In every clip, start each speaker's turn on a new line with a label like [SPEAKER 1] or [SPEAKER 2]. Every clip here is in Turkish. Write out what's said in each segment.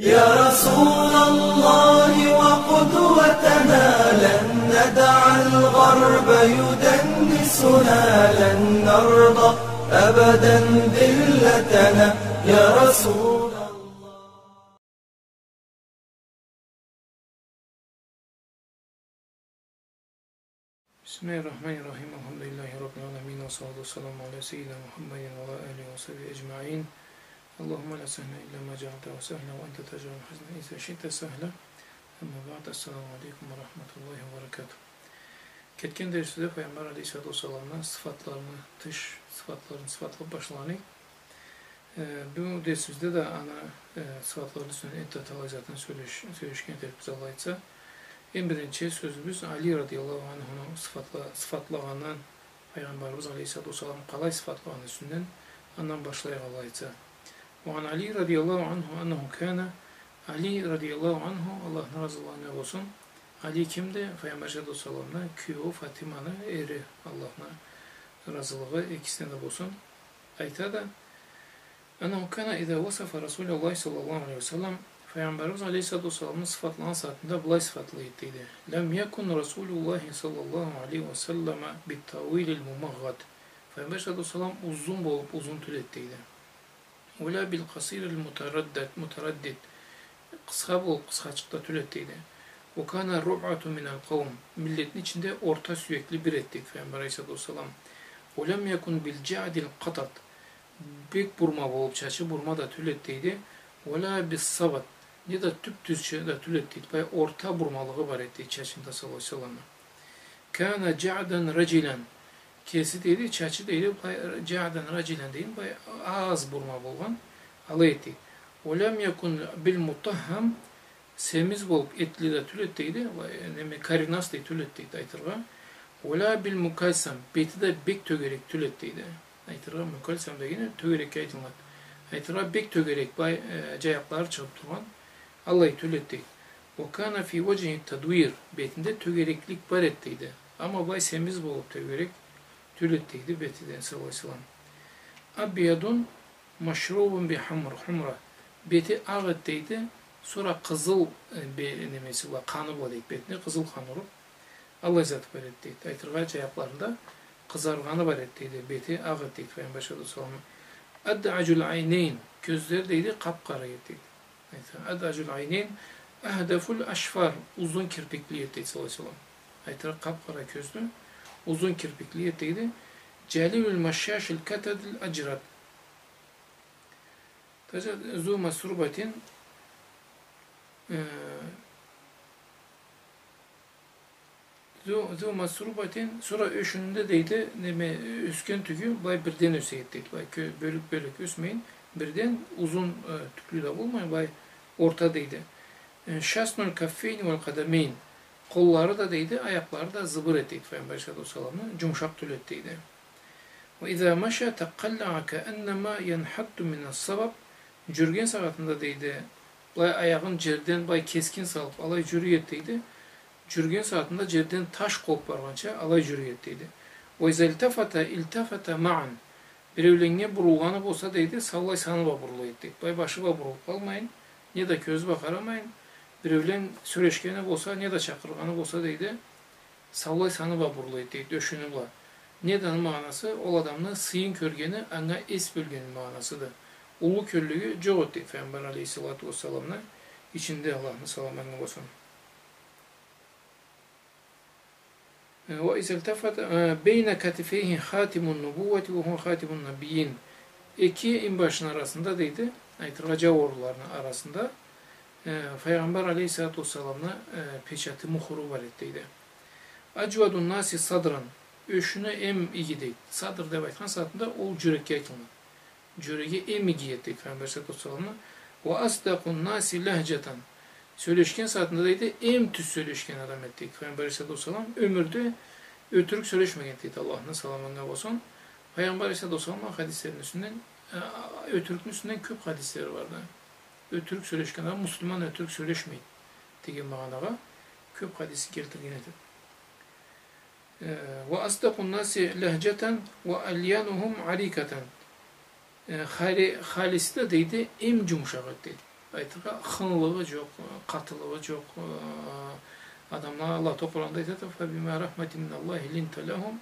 [SPEAKER 1] يا رسول الله وقدوتنا لن ندع الغرب يدنسنا لن نرضى أبدا ذلتنا يا رسول الله.
[SPEAKER 2] بسم الله الرحمن الرحيم. الحمد لله رب العالمين والصلاة والسلام على سيدنا محمد وعلى آله وصحبه أجمعين. اللهم لا سهل إلا ما جعلته سهلا وأنت تجعل الحزن إذا شئت سهلا. أما بعد السلام عليكم ورحمة الله وبركاته. Ketken derste Peygamber Aleyhisselatü Vesselam'ın sıfatları başlanı. Bu dersimizde de ana sıfatların üstüne ettatala zaten söyleşken biz Allah etsə. En birinci sözümüz Ali radıyallahu anh'ın sıfatlağından Peygamberimiz Aleyhisselatü Vesselam'ın qalay sıfatlağının üstünden ondan başlayaq Allah etsə. وعن علي رضي الله عنه أنه كان Ali radıyallahu anhu Allah'ın razılığına olsun. Ali kimdi? Peygamber sallallahu aleyhi ve sellem'den köyü Fatima'nın eri Allah'ın razılığı ikisine de olsun. Ayta da أنه كان إذا وصف رسول الله sallallahu aleyhi ve sellem Peygamberimiz aleyhissalatu vesselam'ın sıfatlanan saatinde bulay sıfatlı ettiydi. Lem yekun Resulullah sallallahu aleyhi ve sellem bittavil mumaghad. Peygamber sallallahu aleyhi ve sellem uzun bolup uzun tül ettiydi. Ola bil qasir mutaraddid. Kısa bolup kısaçıkta tül ettiydi. O kana rub'atu minel kavm. Milletin içinde orta sürekli bir ettik Peygamber aleyhissalatu vesselam. Olem yekun bil ca'dil qatat. Bek burma bolup çaçı burma da tül ettiydi. Ola bis sabat. Ya da tüp düzçe de tül ettiydi. Bay orta burmalığı var ettiği çaçında sallallahu aleyhi ve sellem. Kana ca'dan racilen. Kesi deydi, çaçı deydi, ca'dan racilen deydi, bay az burma bolgan, alay etdi. Olem yakun bil mutahham, semiz bolup etli de tül ettiydi, karinas deydi, tül ettiydi aytırga. Ola bil mukalsam, beti de bek tögerek tül ettiydi. Aytırga mukalsam da yine tögerek aytılmat. Aytırga bek tögerek, bay cayakları çıkıp durgan, alay tül ettiydi. O kana fi vecihi tadvir, betinde tögereklik var ettiydi. Ama bay semiz bolup tögerek, tül ettiydi betiden sallallahu aleyhi ve sellem. Abiyadun maşrubun bi humra. Beti ağ ettiydi. Sonra kızıl nemesi var. Kanı var deyik betine. Kızıl kanı olup Allah izatı var ettiydi. Aytırga cayaplarında kızarganı var ettiydi. Beti ağ ettiydi. Peygamber sallallahu aleyhi ve sellem. Adda'acul ayneyn. Gözleri deydi kapkara ettiydi. Adda'acul ayneyn. Ahdeful aşfar. Uzun kirpikli ettiydi sallallahu aleyhi ve sellem. Aytırga kapkara gözlü. Uzun kirpikli ettiydi. Celilül maşşaşil katedil acrat. Zu masrubatin zu masrubatin sonra öşününde deydi üsken tükü bay birden öse ettiydi. Bay bölük üsmeyin. Birden uzun tüklü de olmayın. Bay ortadaydı. Şasnul kaffeyni vel kademeyn. Kolları da deydi, ayakları da zıbır ettiydi Peygamber sallallahu aleyhi ve sellem'in cumşak tül ettiydi. Ve izâ maşa teqalla'a keennema yenhattu mine's-sabab. Cürgen saatinde deydi, ayağın cerden bay keskin salıp alay cürü ettiydi. Cürgen saatinde cerden taş kopargança alay cürü ettiydi. Ve izâ iltafata ma'an. Bir evlenge burulganı olsa deydi, sallay sanıba burulu ettiydi. Bay başı burulup kalmayın, ya da köz bakaramayın. Bir evlen söyleşkeni olsa, ne de çakırganı olsa deydi, sallay sanıba burulu ettiydi, döşünü var. Neden manası? O adamın sıyın körgeni, ana es bölgenin manasıdır. Ulu körlüğü çok etti Peygamber aleyhissalatu vesselam'la içinde Allah'ın salamanı olsun. Ve izeltefet beyne katifeyhi hatimun nubuvveti ve hu hatimun nabiyyin. İki inbaşın arasında deydi, aytırgaca orularının arasında Peygamber aleyhissalatu vesselam'la peçati muhuru var ettiydi. Acvadun nasi sadran. Öşünü em iyi deydi. Sadr debaytkan saatinde o cüreke aytılma. Cüreke em iyi ettiydi Peygamber sallallahu aleyhi ve sellem'la. Ve asdaqun nasi lehceten. Söyleşken saatinde deydi, em tüz söyleşken adam ettiydi Peygamber sallallahu aleyhi ve sellem. Ömürde ötürük söyleşmegen deydi Allah'ın salamına olsun. Peygamber sallallahu aleyhi ve sellem hadislerin üstünden, ötürükün üstünden köp hadisleri vardı. Ötürük söyleşken adam, Müslüman ötürük söyleşmeyin. Degen mağanağa köp hadisi keltirgenedir. Ve asdaqun nasi lehceten ve alyanuhum arikaten. Halisi de deydi, em cumuşak dedi. aytırga xınlığı yok, katılığı yok. Adamlar Allah Kur'an'da aytadi: "Fe bima rahmetin minallahi linta lehum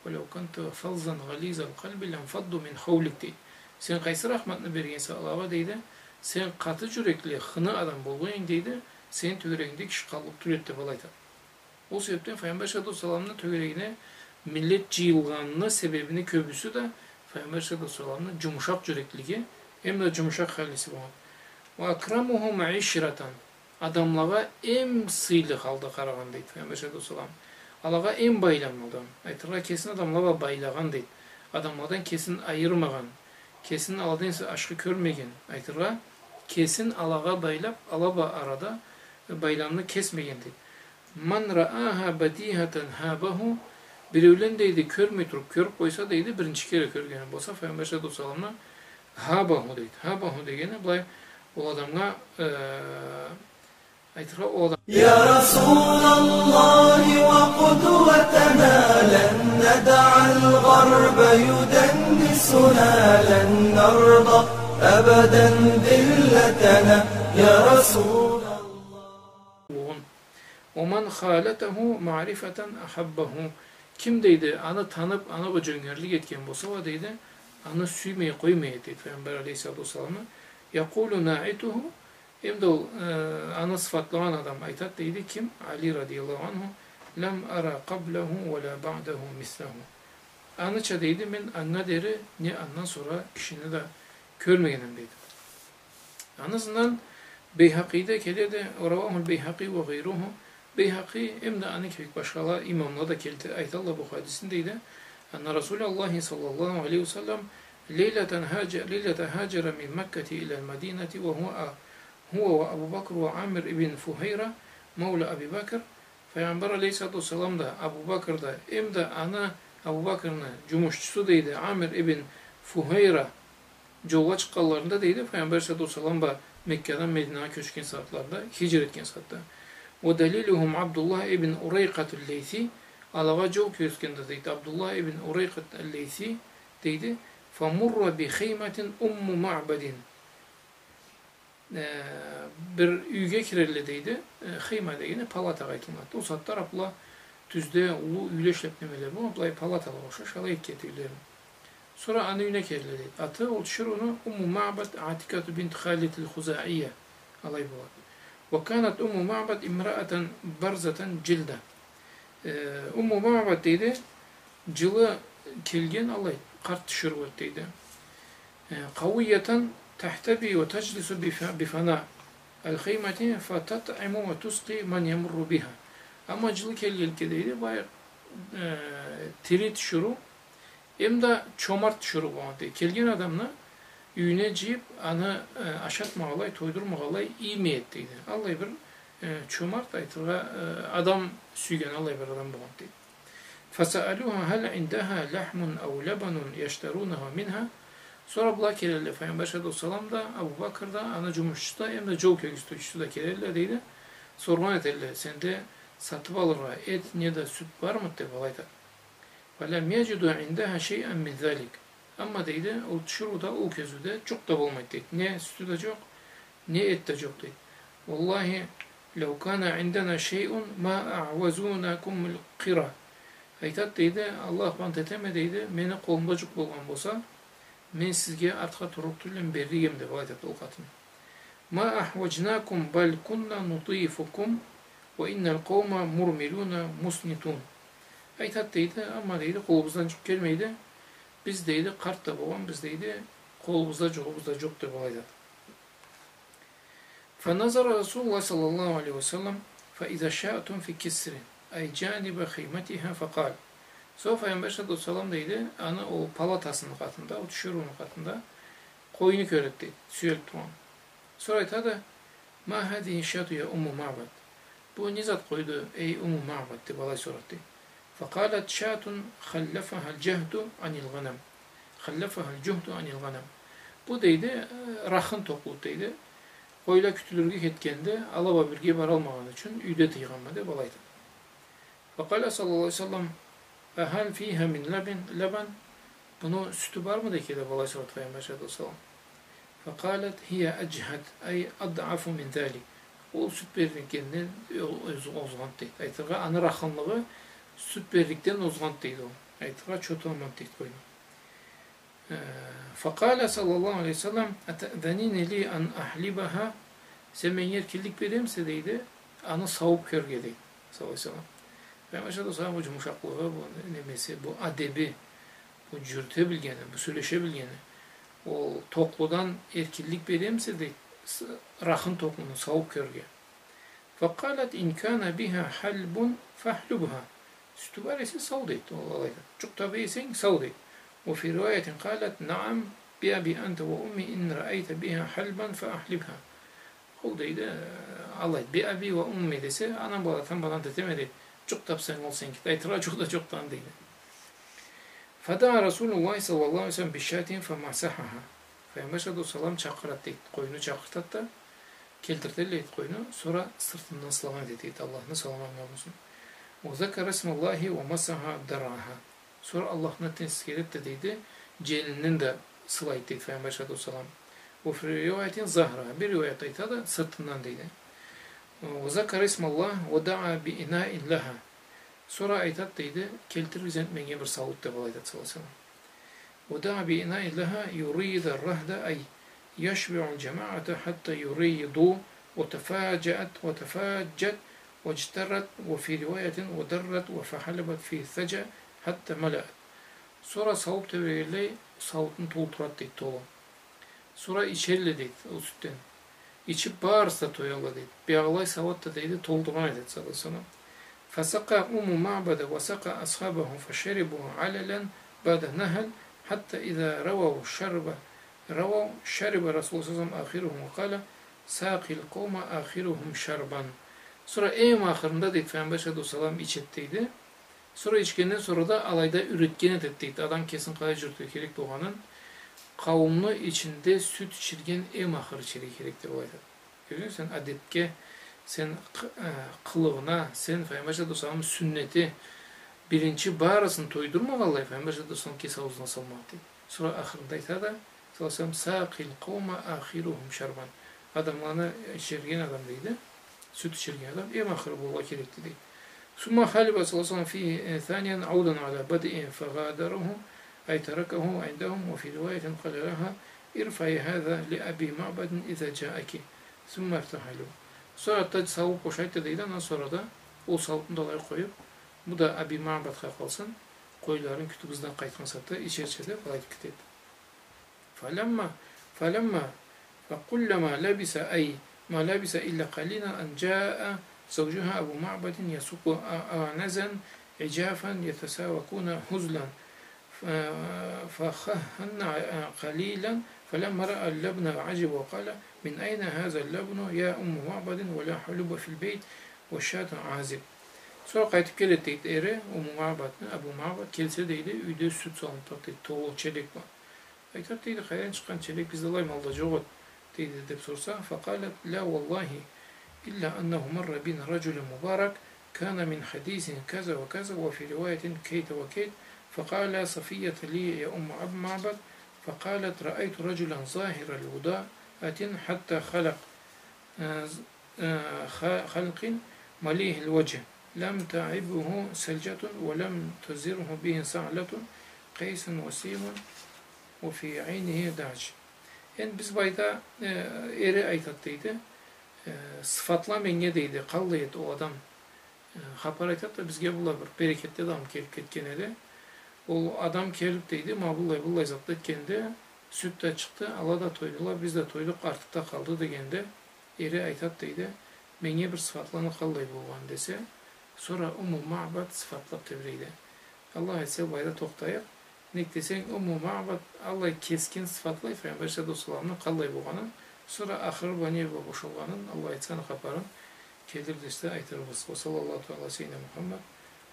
[SPEAKER 2] ve lev kuntu fazzan galizal kalbi lenfaddu min havlik." deydi. Sen qaysı rahmetini bergense Allah'a deydi. Sen katı yürekli, xını adam bolğun deydi. Senin tögereginde kişi kalıp türetdi balaydı. O sebepten Peygamber sallallahu aleyhi ve sellem'in tögeregine millet cıyılganlığı sebebini köbüsü de Peygamber sallallahu aleyhi ve sellem'in cumuşak yürekligi hem de cumuşak halisi var. Ve akramuhum işratan, adamlara en sıylı halda karagan deydi Peygamber sallallahu aleyhi ve sellem. Allah'a en baylanmadan, aytırga kesin adamlara baylagan deydi. Adamlardan kesin ayırmagan, kesin Allah'dan ise aşkı körmegen, aytırga kesin Allah'a baylap, Allah'a arada baylanını kesmegen deydi. Man ra'aha badihaten habahu, birevlen deydi körmey turup körüp koysa deydi birinci kere körgeni bolsa Peygamber sallallahu aleyhi ve sellem'e habahu deydi. Habahu degeni bulay o adamga aytırga o adam.
[SPEAKER 1] Ya Resulallah ve kudvetena len neda'al garbe yudennisuna len narda ebeden dilletena ya Resulallah.
[SPEAKER 2] وَمَنْ خَالَتَهُ مَعْرِفَةً أَحَبَّهُ, kim deydi anı tanıp anı bu cöngörlük etken bolsa o deydi anı süymeye koymaya deydi Peygamber aleyhissalatu vesselam'a. يَقُولُ نَاعِتُهُ, hem de anı sıfatlayan adam aytat deydi kim? Ali radıyallahu anhu. لَمْ أَرَى قَبْلَهُ وَلَا بَعْدَهُ مِثْلَهُ. Anıça deydi men anna deri ne andan sonra kişini de körmeyenim deydi. Anısından Beyhaki'de kelede Ravahul Beyhaki ve gayruhu. Beyhaki hem de anik başkalar imamla da kelti aytallah bu hadisindeydi. Anna Resulullah sallallahu aleyhi ve sellem leylete hacere min Mekke'ti ila'l Medineti ve huve ve Abu Bakr ve Amir ibn Fuhayra Mevla Abi Bakr. Peygamber aleyhissalatu vesselam da Abu Bakr'da hem de ana Abu Bakr'ın cumhurcusu deydi Amir ibn Fuhayra Jolga çıqqanlarında deydi Peygamber aleyhissalatu vesselam da Mekke'den Medine'ye köçken saatlarda, hicr etken saatte. Ve deliluhum Abdullah ibn Ureyqatul Leysi, Allah'a çok köçkende deydi Abdullah ibn Ureyqatul Leysi deydi. Famurra bi khaymatin ummu ma'badin. Bir üyge kirelle deydi. Khayma deyini palata qaytılmadı. O saatte Abdullah tüzde ulu üyle işletmemeleri bu. Abdullah palatalı olsa şalay getirdiler. Sonra anı yüne kerledi. Atı oluşur onu Ummu Ma'bad Atikatu bint Halid'il Huzaiye alay bulat. Ve kanat Ummu Ma'bad imra'aten barzaten cilda. Ummu Ma'bad deydi cılı kelgen alay kart düşürüvet deydi. Kaviyeten tahtebi ve teclisu bifana el-khaymati fe tat'imu ve tusqi men yemurru biha. Ama cılı kelgelke deydi bayağı tirit şuru hem de çomart şurubu deydi. Kelgen adamla üyüne ciyip anı aşatmağalay, toydurmağalay iyi mi ettiydi. Allah bir çomart aytırga adam süygen Allah bir adam buğan deydi. فَسَأَلُوهَا هَلْ عِنْدَهَا لَحْمٌ اَوْ لَبَنٌ يَشْتَرُونَهَا مِنْهَا. Sonra bula kelelle Peygamber sallallahu aleyhi ve sellem da Abu Bakır'da ana cumhurcusu da hem de çok köküstü da kelelle deydi. Sorman eterler sende satıp alırlar et ne de süt var mı de balayda. وَلَمْ يَجِدُوا عِنْدَهَا شَيْئًا مِنْ ذَلِكَ. Ama deydi o şurada o közüde çok da bulmaydı deydi. Ne sütü de çok ne et de çok deydi. Vallahi لَوْ كَانَ عِنْدَنَا شَيْءٌ مَا أَعْوَزُونَكُمُ الْقِرَى. Aytat deydi Allah bant eteme deydi meni kolumda cuk bolgan bolsa men sizge artka turuktuyla berriyem de aytat o katın. Ma ahvajnakum bal kunna nutifukum ve innel kavma murmiluna musnitun. Aytat deydi ama deydi kolumuzdan cuk gelmeydi. Biz deydi kart da bolgan biz deydi kolumuzda cuk da aytat. Fenazara Resulullah sallallahu aleyhi ve sellem fe iza şa'tum fi kisrin ay canibe kıymetiha fekal. Sonra Peygamber sallallahu aleyhi ve sellem deydi, ana o palatasının katında, o düşürünün katında koyunu köretti, sürekli onu. Sonra aytadı, ma hadihi şatu ya Ummu Ma'bad. Bu nizat koydu ey Ummu Ma'bad diye balay sorattı. Fekalet şatun khallafahal cehdu anil ghanam. Khallafahal cuhdu anil ghanam. Bu deydi, rahın topluluğu deydi. Koyla kütülürgü etkende, alaba birge baralmağın için üyde tıyganmadı balaydı. Fakale sallallahu aleyhi ve sellem ehel fiha min leban. Bunu sütü var mı da ki de balay sorat Peygamber sallallahu aleyhi ve sellem. فقالت هي أجهد أي أضعف من ذلك. O süt berdiğinden ozgant deydi. Aytırga anı raxınlığı süt berdikten ozgant deydi o. Aytırga çötü olman deydi koydu. فقال sallallahu aleyhi ve sellem أتأذنين لي أن أحلبها sen ben yerkillik verimse deydi. Anı savup körge deydi. Sallallahu aleyhi ve sellem. Ben aşağıda sana bu cumuşaklığı, bu nemesi, bu adebi, bu cürte bilgeni, bu söyleşe bilgeni, o tokludan erkillik verimse deydi. Rahın toplumunu savup körge. Fakalet in kana biha halbun fahlubha. Sütü var ise savd et. Çok tabi isen savd et. Ve fi rivayetin kalet naam bi abi ente ve ummi in ra'ayte biha halban fa ahlibha. Oldaydı Allah bi abi ve ummi dese anam balatan balan detemedi. Çok tapsan olsan ki aytıra çok da çoktan değil. Fada Resulullah sallallahu aleyhi ve sellem bi şatin fa masahaha. Peygamber sallam çakırat deydi. Koyunu çakırtat da keltirteli deydi koyunu. Sonra sırtından salamat deydi. Allah'ına salaman olsun. O zekar ismallahi ve masaha daraha. Sonra Allah'ına tesbih edip de deydi. Celinden de sılayt deydi Peygamber sallam. O rivayetin zahra. Bir rivayet deydi da sırtından deydi. O zekar ismallah ve da'a bi ina'in laha. Sonra aytat deydi. Keltir bizentmenge bir savut da balaydı sallallahu. ودعا بإناء لها يريد الرهد أي يشبع الجماعة حتى يريضوا وتفاجت واجترت وفي رواية ودرت وفحلبت في ثجى حتى ملأت. Sonra savuk tevreyle savutun tolturat deydi toğum. Sonra içerle deydi o sütten. İçip bağırsa toyalı deydi. Beğalay savat da deydi tolduran edildi sallallahu aleyhi ve sellem. فَسَقَى أُمُّ مَعْبَدَ وَسَقَى أَصْحَابَهُ فَشَرِبُوا عَلَلًا بعد نهل حتى إذا رووا شرب رسول الله آخرهم وقال ساقي القوم آخرهم شربا. Sonra en ahırında deydi Peygamber sallallahu içetteydi. Sonra içkenden sonra da alayda üretken edetteydi. Adam kesin kaya cürtü kerek doğanın kavumlu içinde süt içirgen en ahır içeri kerektir olayda. Görüyor musun? Sen adetke, sen kılığına, sen Peygamber sallallahu sünneti birinci bağırasını toydurma vallahi Peygamber sallallahu kes havuzuna salmak deydi. Sonra ahırındaysa da sallallahu sâkil kavma âhiruhum şerban. Adamlarına içirgen adam deydi. Süt içirgen adam en ahırı bulma kerekti deydi. Summa haliba sallallahu fi thaniyen avdan ala badi'in fagâdaruhu ay terakahu indahum ve fi rivayetin kâle laha irfai hâzâ li abi ma'badin izâ câeki. Summa ertahalu. Sonra da savuk boşayttı deydi. Ondan sonra da o savukunu dolayı koyup bu da Abi Ma'bad'a kalsın. Koyuların kütübüzden kayıtkan sattı. İçerçede falayet etti. فَلَمَّا فَقُلَّمَا لَبِسَ أَيْ مَا لَبِسَ إِلَّا قَلِيلًا أَنْ جَاءَ زَوْجُهَا أَبُو مَعْبَدٍ يَسُقُ آنَزًا عِجَافًا يَتَسَاوَكُونَ هُزْلًا فَخَهَّنَّ قَلِيلًا فَلَمَّا رَأَى اللَّبْنَ عَجِبَ وَقَالَ مِنْ أَيْنَ هَذَا اللَّبْنُ يَا أُمُّ مَعْبَدٍ وَلَا حُلُبَ فِي الْبَيْتِ وَالشَّاةُ عَازِبٌ. Sonra qaytib keledi deydi eri, Ummu Ma'bad'ni, Abu Ma'bad kelse deydi, uyda süt salınıp tak deydi, toğul, çelek var. Aytat deydi, qaydan çıkan çelek bizde lay malda joğut deydi deb sorsa, faqalet, la vallahi, illa annahu marra bin raculun mubarak, kana min hadisin kaza ve kaza, ve fi rivayetin keyte ve keyt, faqala safiyyete li ya Ummu Abu Ma'bad, faqalet, ra'aytu raculan zahirel vuda'atin hatta halqin malihil vecih. لم تعبه سلجة ولم تزره به سعلة قيس وسيم وفي عينه دعج. Yani biz bayda eri aytattıydı. Sıfatla menge deydi. Kallıydı o adam. Hapar aytat da bizge bulabır. Bereketli adam kelip ketkenede. O adam kelip deydi. Ma bullay zatlı kendi. Süt de çıktı. Allah da toydular. Biz de toyduk. Artık da kaldı degende. Eri aytattıydı. Menge bir sıfatlanı kallıydı olan dese. Sonra Ummu Ma'bad sıfatlap tevreydi. Allah etse bayda toktayıp. Nek desen Ummu Ma'bad Allah keskin sıfatlayı Peygamber sallallahu aleyhi ve sellem'nin kallay boğanın. Sonra ahır bani ve boşulganın Allah etseni kaparın. Kedir deste aytarımız. Ve sallallahu aleyhi ve sellem Muhammed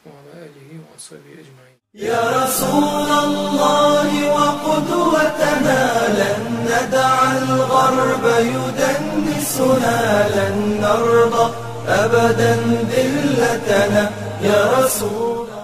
[SPEAKER 2] ve ala alihi ve ashabihi ecmaîn.
[SPEAKER 1] Ya Resulallah ve kudvetena len neda'al garbe yudennisuna len narda أبدا ذلتنا يا رسول